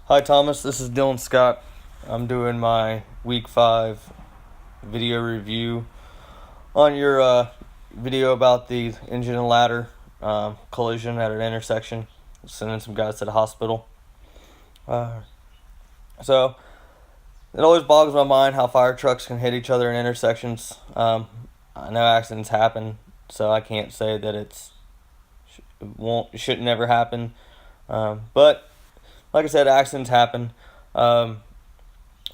Hi Thomas, this is Dylan Scott. I'm doing my week 5 video review on your video about the engine and ladder collision at an intersection, sending some guys to the hospital. So it always boggles my mind how fire trucks can hit each other in intersections. I know accidents happen, so I can't say that shouldn't never happen. But like I said, accidents happen.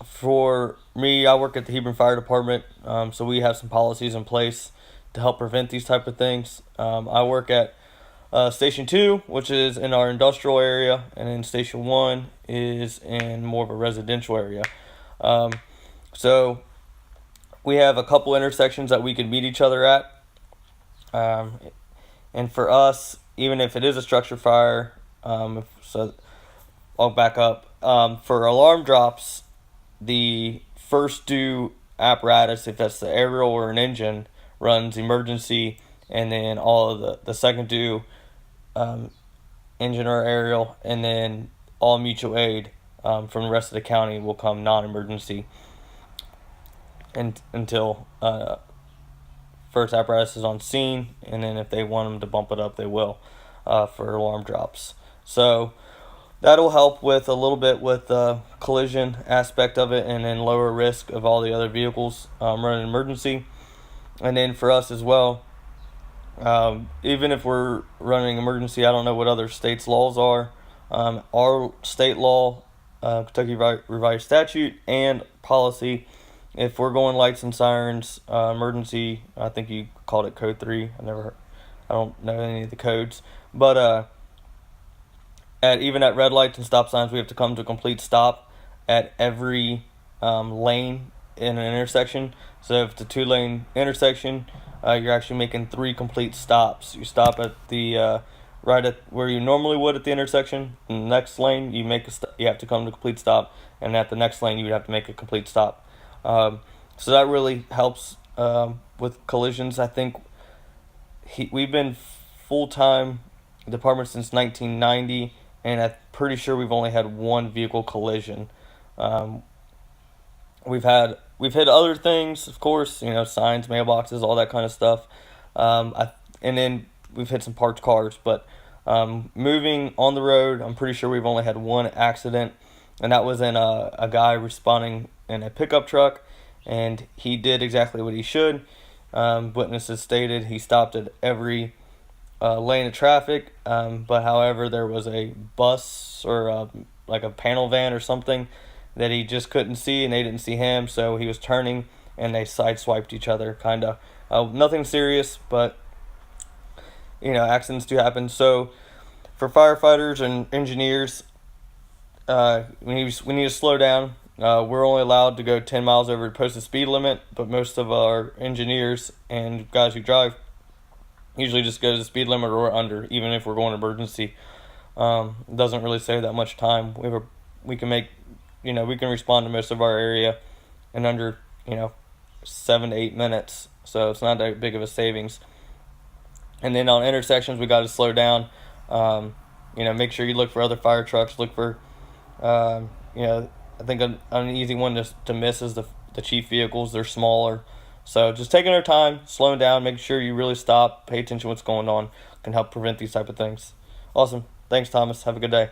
For me, I work at the Hebron Fire Department, so we have some policies in place to help prevent these type of things. I work at Station 2, which is in our industrial area, and then Station 1 is in more of a residential area. So we have a couple intersections that we can meet each other at. And for us, even if it is a structure fire, so I'll back up. For alarm drops, the first due apparatus, if that's the aerial or an engine, runs emergency, and then all of the second due engine or aerial, and then all mutual aid from the rest of the county will come non-emergency until first apparatus is on scene, and then if they want them to bump it up, they will for alarm drops. So that'll help with a little bit with the collision aspect of it, and then lower risk of all the other vehicles running emergency. And then for us as well, even if we're running emergency, I don't know what other states' laws are. Our state law, Kentucky Revised Statute, and policy, if we're going lights and sirens, emergency, I think you called it Code 3. I don't know any of the codes, but even at red lights and stop signs, we have to come to a complete stop at every lane in an intersection. So if it's a 2-lane intersection, you're actually making 3 complete stops. You stop at the right at where you normally would at the intersection. In the next lane, you have to come to a complete stop, and at the next lane, you would have to make a complete stop. So that really helps with collisions. I think we've been full-time department since 1990, and I'm pretty sure we've only had one vehicle collision. We've hit other things, of course, signs, mailboxes, all that kind of stuff. And then we've hit some parked cars. But moving on the road, I'm pretty sure we've only had one accident, and that was in a guy responding in a pickup truck, and he did exactly what he should. Witnesses stated he stopped at every lane of traffic, but however, there was a bus or like a panel van or something that he just couldn't see, and they didn't see him, so he was turning, and they sideswiped each other, kind of. Nothing serious, but accidents do happen. So for firefighters and engineers, we need to slow down. We're only allowed to go 10 miles over the posted speed limit, but most of our engineers and guys who drive usually just go to the speed limit or under, even if we're going emergency. It doesn't really save that much time. We can respond to most of our area in under 7 to 8 minutes, so it's not that big of a savings. And then on intersections, we got to slow down. Make sure you look for other fire trucks. Look for I think an easy one to miss is the chief vehicles. They're smaller. So just taking our time, slowing down, making sure you really stop, pay attention to what's going on, can help prevent these type of things. Awesome. Thanks, Thomas. Have a good day.